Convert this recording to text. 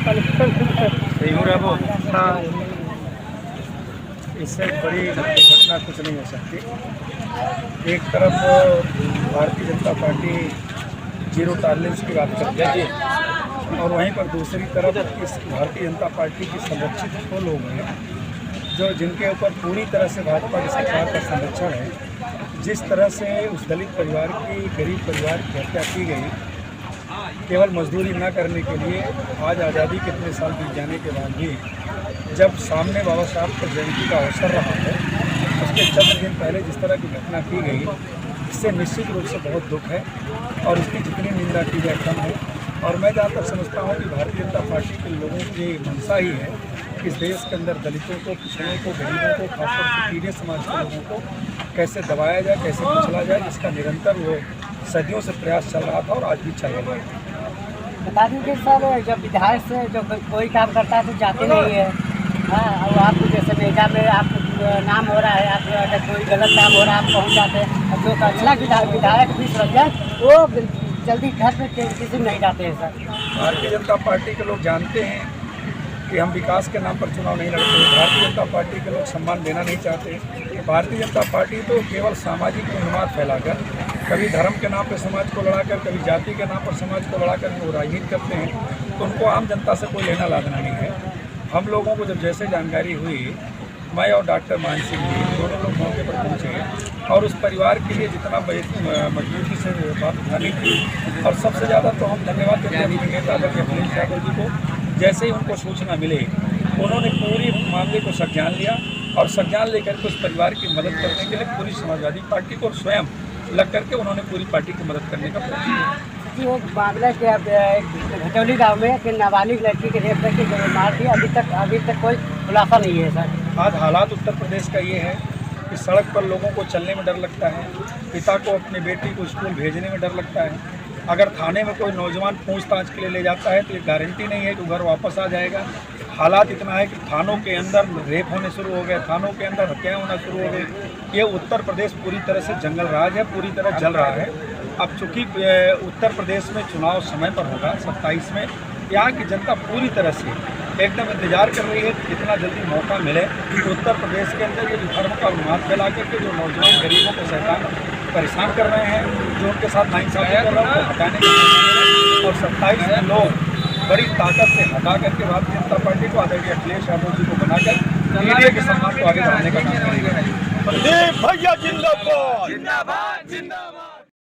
सही हो रहा वो। हाँ, इससे बड़ी घटना कुछ नहीं हो सकती। एक तरफ Bharatiya Janata party zero tolerance की बात करती है और वहीं पर दूसरी तरफ इस भारतीय जनता पार्टी की संरक्षित वो लोग हैं जो जिनके ऊपर पूरी तरह से भाजपा की सरकार का संरक्षण है। जिस तरह से उस दलित परिवार की, गरीब परिवार की हत्या की गई केवल मजदूरी न करने के लिए, आज आज़ादी के इतने साल बीत जाने के बाद भी जब सामने बाबा साहब की जयंती का अवसर रहा है, उसके चंद दिन पहले जिस तरह की घटना की गई, इससे निश्चित रूप से बहुत दुख है और इसकी जितनी निंदा की जाए कम है। और मैं जहाँ तक समझता हूँ कि भारतीय जनता पार्टी के लोगों की मंशा ही है कि इस देश के अंदर दलितों को, पिछड़ों को, गरीबों को, खासतौर से पीड़ित समाज के लोगों को कैसे दबाया जाए, कैसे कुचला जाए, जिसका निरंतर वो सदियों से प्रयास चल रहा था और आज भी चल रहा है। बता दीजिए सर, जब विधायक से जो कोई काम करता है तो जाते नहीं है। हाँ, और आपको जैसे मेजा में आप नाम हो रहा है, आप अगर कोई गलत काम हो रहा है आप पहुँच जाते हैं। और जो अच्छा विधायक भी समझ वो जल्दी घर पे किसी नहीं जाते हैं सर। भारतीय जनता पार्टी के लोग जानते हैं कि हम विकास के नाम पर चुनाव नहीं लड़ते। भारतीय जनता पार्टी के लोग सम्मान देना नहीं चाहते। भारतीय जनता पार्टी तो केवल सामाजिक उन्माद फैलाकर, कभी धर्म के नाम पर समाज को लड़ाकर, कभी जाति के नाम पर समाज को लड़ाकर वो राजनीति करते हैं। तो उनको आम जनता से कोई लेना लादना नहीं है। हम लोगों को जब जैसे जानकारी हुई, मैं और डॉक्टर मान सिंह जी दोनों लोग मौके पर पहुँचे और उस परिवार के लिए जितना मजबूती से बात उठानी थी, और सबसे ज़्यादा तो हम धन्यवाद देते हैं नेता अखिलेश यादव जी को। जैसे ही उनको सूचना मिले, उन्होंने पूरी मामले को संज्ञान लिया और संज्ञान लेकर के उस परिवार की मदद करने के लिए पूरी समाजवादी पार्टी को स्वयं लग करके उन्होंने पूरी पार्टी की मदद करने का प्रयास किया। जी, एक मामला के घटौली गाँव में कि नाबालिग लड़की के रेप करके मार दिया, अभी तक कोई खुलासा नहीं है सर। आज हालात उत्तर प्रदेश का ये है कि सड़क पर लोगों को चलने में डर लगता है, पिता को अपनी बेटी को स्कूल भेजने में डर लगता है। अगर थाने में कोई नौजवान पूछताछ के लिए ले जाता है तो ये गारंटी नहीं है कि घर वापस आ जाएगा। हालात इतना है कि थानों के अंदर रेप होने शुरू हो गए, थानों के अंदर हत्याएं होना शुरू हो गई। ये उत्तर प्रदेश पूरी तरह से जंगल राज है, पूरी तरह जल रहा है। अब चूँकि उत्तर प्रदेश में चुनाव समय पर होगा 27 में, यहाँ की जनता पूरी तरह से एकदम इंतजार कर रही है कि जितना जल्दी मौका मिले तो उत्तर प्रदेश के अंदर ये धर्म का उन्माद फैला करके जो नौजवान गरीबों को सरकार परेशान कर रहे हैं, जो उनके साथ नाइंसाफ़ी कर रहे हैं, हटाने के और 27 में लोग बड़ी ताकत से हटा करके भारतीय जनता पार्टी को, आदरणीय अखिलेश यादव जी को बनाकर मीडिया के सम्मान को आगे बढ़ाने का काम करेंगे। भैया जिंदाबाद, जिंदाबाद, जिंदाबाद।